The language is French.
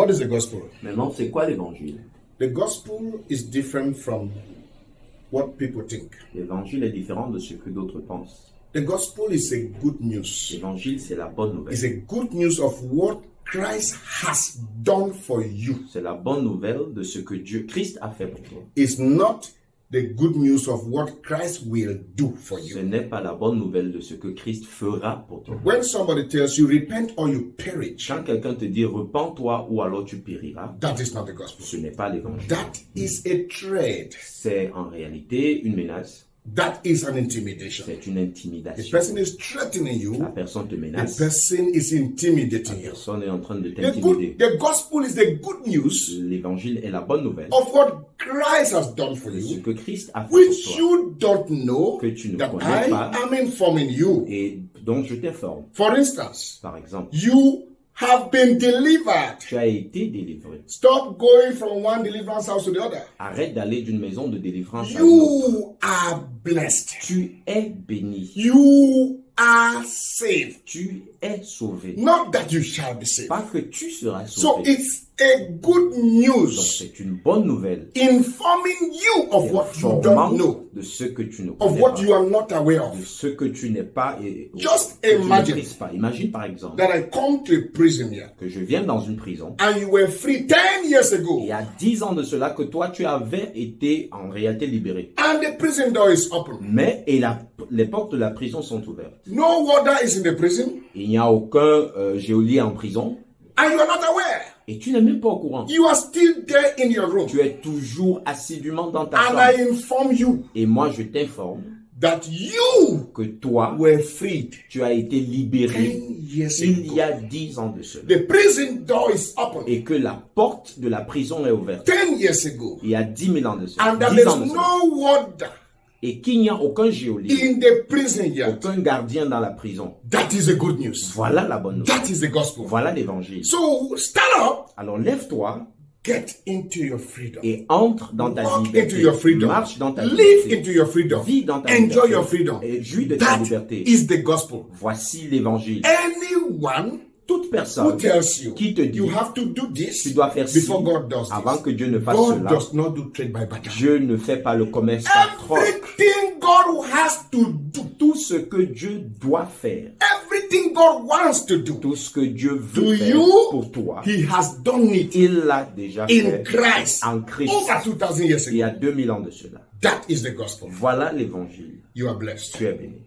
What is the gospel? Maintenant, c'est quoi l'évangile? The gospel is different from what people think. L'évangile est différent de ce que d'autres pensent. The gospel is a good news. L'évangile, c'est la bonne nouvelle. It's a good news of what Christ has done for you. C'est la bonne nouvelle de ce que Christ a fait pour toi. It's not the good news of what Christ will do for Ce you. n'est pas la bonne nouvelle de ce que Christ fera pour toi. When somebody tells you repent or you perish, Quand quelqu'un te dit repens-toi ou alors tu périras, that is not the gospel. ce n'est pas l'évangile. That is a threat. C'est en réalité une menace. That is an intimidation. C'est une The intimidation. person is threatening La you. personne te The menace. person is La intimidating you. personne est en train de t'intimider. The gospel is the good news L'évangile est la bonne nouvelle of what Christ has done for de ce you, que Christ a fait which pour toi you don't know, que tu ne that connais I pas. am informing you. Et donc je t'informe. For instance, Par exemple, you have been delivered. tu as été délivré. Stop going from one deliverance house to the other. Arrête d'aller d'une maison de délivrance à une autre. You are blessed. Tu es béni. You are saved. Tu es sauvé. Not that you shall be saved. Pas que tu seras So sauvé. it's a good Donc news c'est une bonne nouvelle. informing you of what you don't Informant know, de ce que tu ne of connais what pas. you are not aware De of. ce que tu n'es pas et Just que tu ne imagine maîtrises pas. Imagine par exemple That I come to a prison here que je viens dans une prison and you were free 10 years et ago il y a 10 ans de cela que toi tu avais été en réalité libéré. and the prison door is open. Mais les portes de la prison sont ouvertes. No warder is in the prison Il n'y a aucun geôlier en prison and you are not aware. et tu n'es même pas au courant. You are still there in your room. Tu es toujours assidûment dans ta And chambre. I inform you Et moi je t'informe that you que toi were freed tu as été libéré 10 years il y ago. a 10 ans de cela. The prison door is open Et que la porte de la prison est ouverte. 10 years ago. Il y a 10 000 ans de cela. And that 10 there's ans de cela. no warder Et qu'il n'y a aucun geôlier, in the prison yard. aucun gardien dans la prison. That is the good news. Voilà la bonne nouvelle. That is the gospel. Voilà l'évangile. So stand up, Alors lève-toi get into your freedom. et entre dans ta Walk liberté. into your freedom. Marche dans ta Live liberté. into your freedom. Vis dans ta Enjoy liberté. your freedom. Et jouis de ta That liberté. is the gospel. Voici l'évangile. Anyone Toute who personne tells you qui te dit you have to do this tu dois faire ci before God does avant this. que Dieu ne fasse God cela. does not do trade by barter. Dieu ne fait pas le commerce par troc. Everything God has to do, Tout ce que Dieu doit faire, everything God wants to do, tout ce que Dieu to veut faire you, pour toi, He has done it il l'a déjà in fait Christ en Christ over 2000 years il y ago. a 2000 ans de cela. That is the gospel. Voilà l'évangile. You are blessed. Tu es béni.